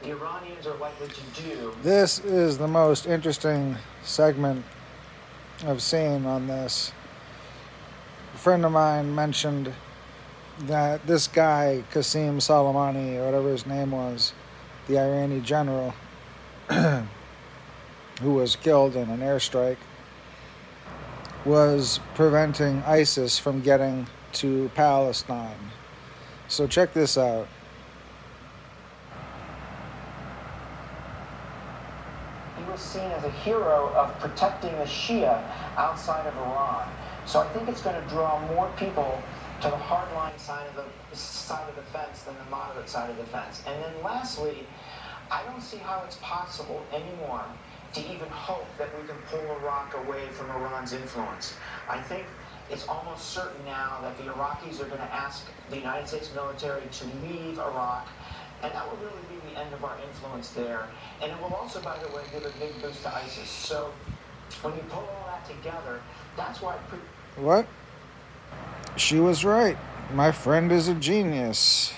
the Iranians are likely to do. This is the most interesting segment I've seen on this. A friend of mine mentioned that this guy, Qasem Soleimani, or whatever his name was, the Iranian general who was killed in an airstrike, was preventing ISIS from getting to Palestine. So check this out. He was seen as a hero of protecting the Shia outside of Iran. So I think it's going to draw more people to the hardline side of the fence than the moderate side of the fence. And then lastly, I don't see how it's possible anymore to even hope that we can pull Iraq away from Iran's influence. I think it's almost certain now that the Iraqis are going to ask the United States military to leave Iraq, and that will really be the end of our influence there. And it will also, by the way, give a big boost to ISIS. So when you pull all that together, that's why... What? She was right. My friend is a genius.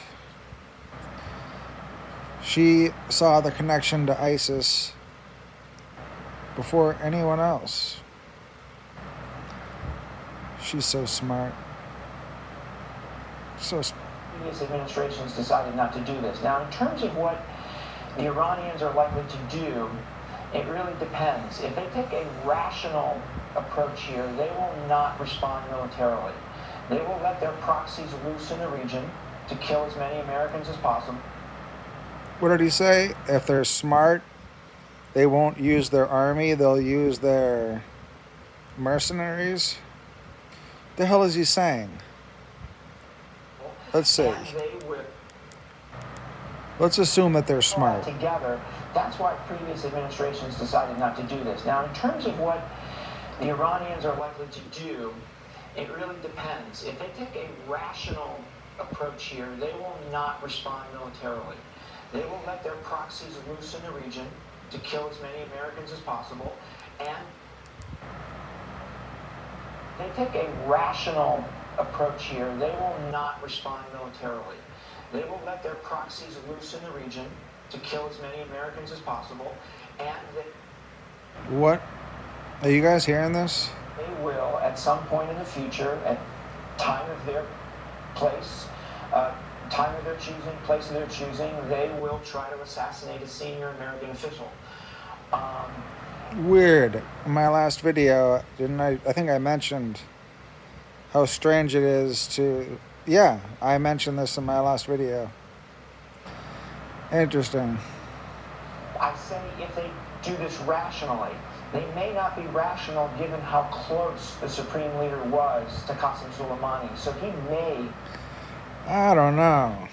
She saw the connection to ISIS before anyone else. She's so smart. So smart. Previous administrations decided not to do this. Now, in terms of what the Iranians are likely to do, it really depends. If they take a rational approach here, they will not respond militarily. They will let their proxies loose in the region to kill as many Americans as possible. What did he say? If they're smart, they won't use their army, they'll use their mercenaries? The hell is he saying? Let's see. Let's assume that they're smart. Together, that's why previous administrations decided not to do this. Now, in terms of what the Iranians are likely to do, it really depends. If they take a rational approach here, they will not respond militarily. They will let their proxies loose in the region to kill as many Americans as possible, and they take a rational approach here, they will not respond militarily. They will let their proxies loose in the region to kill as many Americans as possible, and What? Are you guys hearing this? They will, at some point in the future, at time of their place, time of their choosing, place of their choosing, they will try to assassinate a senior American official. Weird. In my last video, didn't I think I mentioned how strange it is to... Yeah, I mentioned this in my last video. Interesting. I say if they do this rationally. They may not be rational given how close the supreme leader was to Qasem Soleimani. So he may... I don't know.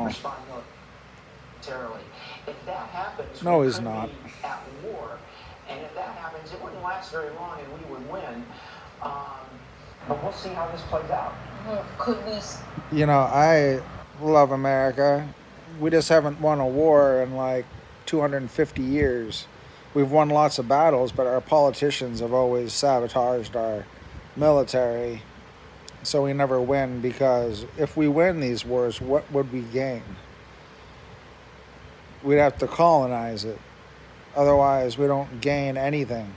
...respond militarily. If that happens, no, we he's could not. be at war. And if that happens, it wouldn't last very long and we would win. But we'll see how this plays out. Could we... You know, I love America. We just haven't won a war in like 250 years. We've won lots of battles, but our politicians have always sabotaged our military. So we never win, because if we win these wars, what would we gain? We'd have to colonize it. Otherwise, we don't gain anything.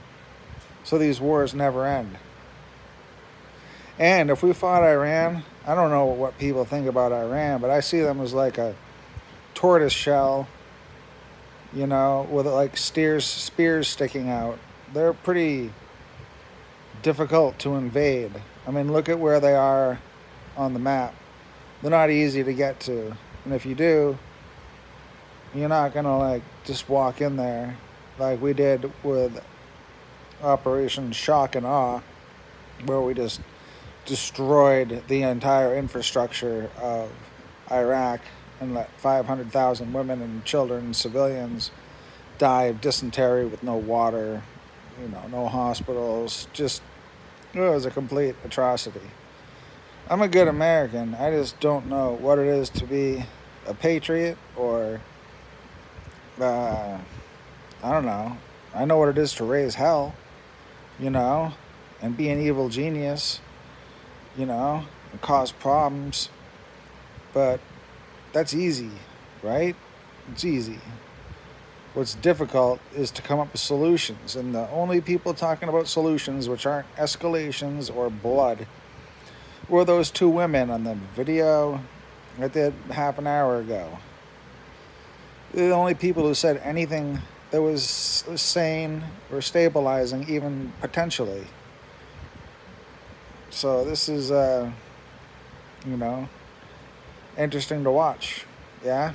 So these wars never end. And if we fought Iran, I don't know what people think about Iran, but I see them as like a tortoise shell, you know, with like spears sticking out. They're pretty difficult to invade. I mean, look at where they are on the map. They're not easy to get to. And if you do, you're not going to like just walk in there like we did with Operation Shock and Awe, where we just destroyed the entire infrastructure of Iraq and let 500,000 women and children and civilians die of dysentery with no water, you know, no hospitals. Just, it was a complete atrocity. I'm a good American. I just don't know what it is to be a patriot, or I don't know. I know what it is to raise hell, you know, and be an evil genius, you know, and cause problems. But that's easy. right? It's easy. What's difficult is to come up with solutions, and the only people talking about solutions, which aren't escalations or blood, were those two women on the video I did half an hour ago. They're the only people who said anything that was sane or stabilizing, even potentially. So this is, you know, interesting to watch. Yeah?